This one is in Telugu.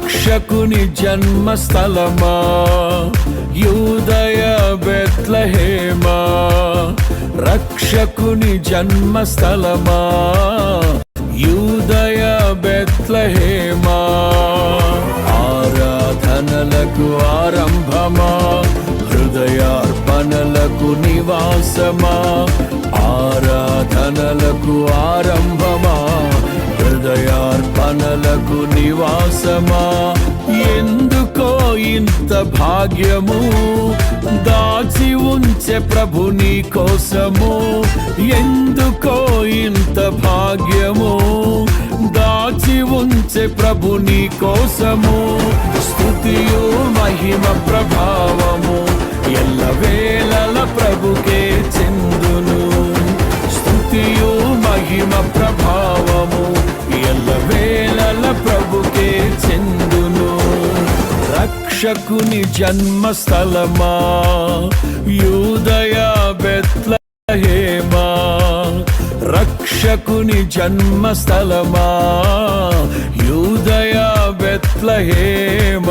రక్షకుని జన్మస్థలమా యూదయ బెత్లెహేమా, రక్షకుని జన్మస్థలమా యూదయ బెత్లెహేమా. ఆరాధనలకు ఆరంభమా, హృదయార్పణలకు నివాసమా, ఆరాధనలకు ఆరంభమా, హృదయార్పణలకు నివాసమా. ఎందుకో ఇంత భాగ్యము దాచి ఉంచే ప్రభు నీ కోసము, ఎందుకో ఇంత భాగ్యము దాచి ఉంచే ప్రభు నీ కోసము. స్తుతియు మహిమ ప్రభావము ఎల్లవేళల ప్రభుకే చెందును, స్తుతియు మహిమ ప్రభావము ఎల్లవేళల ప్రభుకే చెందును. రక్షకుని జన్మస్థలమా యూదయ బెత్లెహేమా, రక్షకుని జన్మస్థలమా యూదయ బెత్లెహేమా.